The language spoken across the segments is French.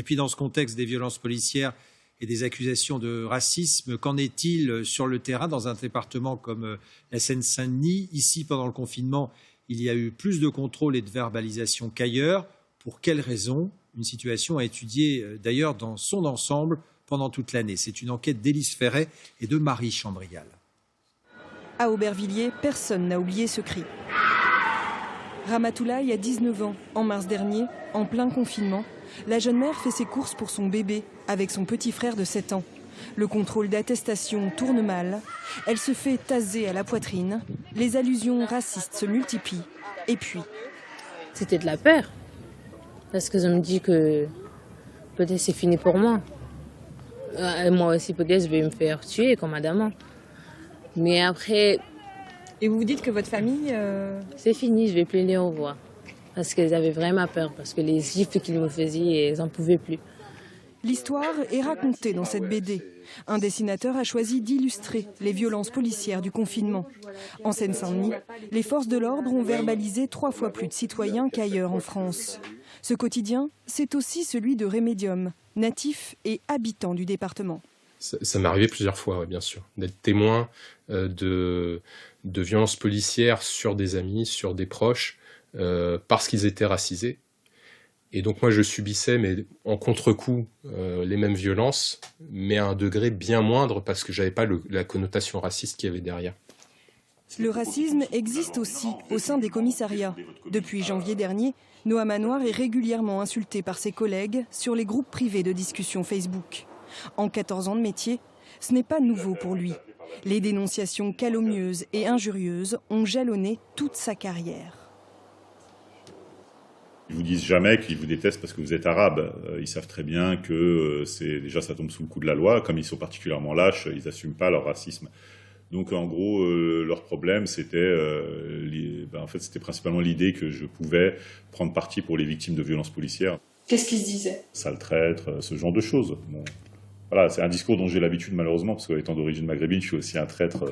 Et puis dans ce contexte des violences policières et des accusations de racisme, qu'en est-il sur le terrain dans un département comme la Seine-Saint-Denis? Ici, pendant le confinement, il y a eu plus de contrôles et de verbalisation qu'ailleurs. Pour quelles raisons? Une situation à étudier d'ailleurs dans son ensemble pendant toute l'année. C'est une enquête d'Élise Ferret et de Marie Chambrial. À Aubervilliers, personne n'a oublié ce cri. Ramatoulaye a 19 ans. En mars dernier, en plein confinement, la jeune mère fait ses courses pour son bébé avec son petit frère de 7 ans. Le contrôle d'attestation tourne mal. Elle se fait taser à la poitrine. Les allusions racistes se multiplient. Et puis... C'était de la peur. Parce que je me dis que peut-être c'est fini pour moi. Moi aussi, peut-être je vais me faire tuer comme Adama. Mais après... Et vous vous dites que votre famille... C'est fini, je vais plus les revoir. Parce qu'ils avaient vraiment peur. Parce que les gifles qu'ils me faisaient, ils n'en pouvaient plus. L'histoire est racontée dans cette BD. Un dessinateur a choisi d'illustrer les violences policières du confinement. En Seine-Saint-Denis, les forces de l'ordre ont verbalisé 3 fois plus de citoyens qu'ailleurs en France. Ce quotidien, c'est aussi celui de Rémédium, natif et habitant du département. Ça m'est arrivé plusieurs fois, ouais, bien sûr, d'être témoin de violences policières sur des amis, sur des proches, parce qu'ils étaient racisés. Et donc moi je subissais, mais en contre-coup, les mêmes violences, mais à un degré bien moindre, parce que j'avais pas la connotation raciste qu'il y avait derrière. Le racisme existe aussi au sein des commissariats. Depuis janvier dernier, Noah Manoir est régulièrement insulté par ses collègues sur les groupes privés de discussion Facebook. En 14 ans de métier, ce n'est pas nouveau pour lui. Les dénonciations calomnieuses et injurieuses ont jalonné toute sa carrière. Ils vous disent jamais qu'ils vous détestent parce que vous êtes arabe. Ils savent très bien que déjà ça tombe sous le coup de la loi. Comme ils sont particulièrement lâches, ils n'assument pas leur racisme. Donc en gros, leur problème, c'était en fait, c'était principalement l'idée que je pouvais prendre parti pour les victimes de violences policières. Qu'est-ce qu'ils se disaient? Sale traître, ce genre de choses. Bon. Voilà, c'est un discours dont j'ai l'habitude malheureusement, parce qu'étant d'origine maghrébine, je suis aussi un traître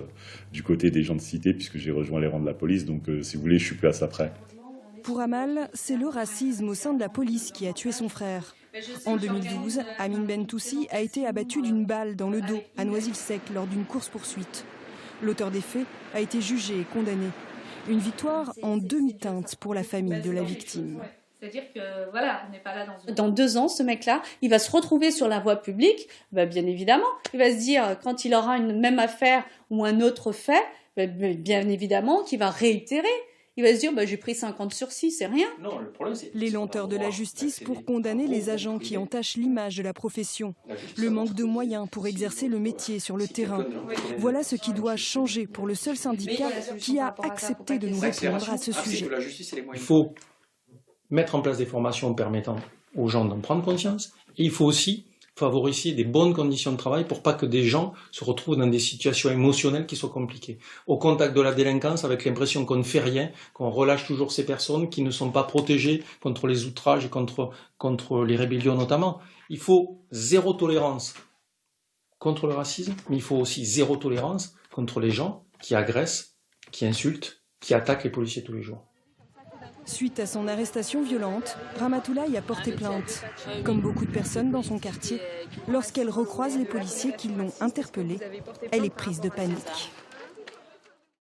du côté des gens de cité, puisque j'ai rejoint les rangs de la police, donc si vous voulez, je suis plus à ça près. Pour Amal, c'est le racisme au sein de la police qui a tué son frère. En 2012, Amine Bentoussi a été abattu d'une balle dans le dos à Noisy-le-Sec lors d'une course-poursuite. L'auteur des faits a été jugé et condamné. Une victoire en demi-teinte pour la famille de la victime. C'est-à-dire que, voilà, on n'est pas là dans 2 ans, ce mec-là, il va se retrouver sur la voie publique, bien évidemment. Il va se dire, quand il aura une même affaire ou un autre fait, bien évidemment, qu'il va réitérer. Il va se dire, j'ai pris 50 sur 6, c'est rien. Non, le problème, c'est les lenteurs de la justice pour condamner les agents qui entachent l'image de la profession. Le manque de moyens pour exercer le métier sur le terrain. Voilà ce qui doit changer pour le seul syndicat qui a accepté de nous répondre à ce sujet. Il faut mettre en place des formations permettant aux gens d'en prendre conscience. Et il faut aussi favoriser des bonnes conditions de travail pour pas que des gens se retrouvent dans des situations émotionnelles qui soient compliquées. Au contact de la délinquance, avec l'impression qu'on ne fait rien, qu'on relâche toujours ces personnes qui ne sont pas protégées contre les outrages et contre les rébellions notamment. Il faut 0 tolérance contre le racisme, mais il faut aussi 0 tolérance contre les gens qui agressent, qui insultent, qui attaquent les policiers tous les jours. Suite à son arrestation violente, Ramatoulaye a porté plainte. Comme beaucoup de personnes dans son quartier, lorsqu'elle recroise les policiers qui l'ont interpellée, elle est prise de panique.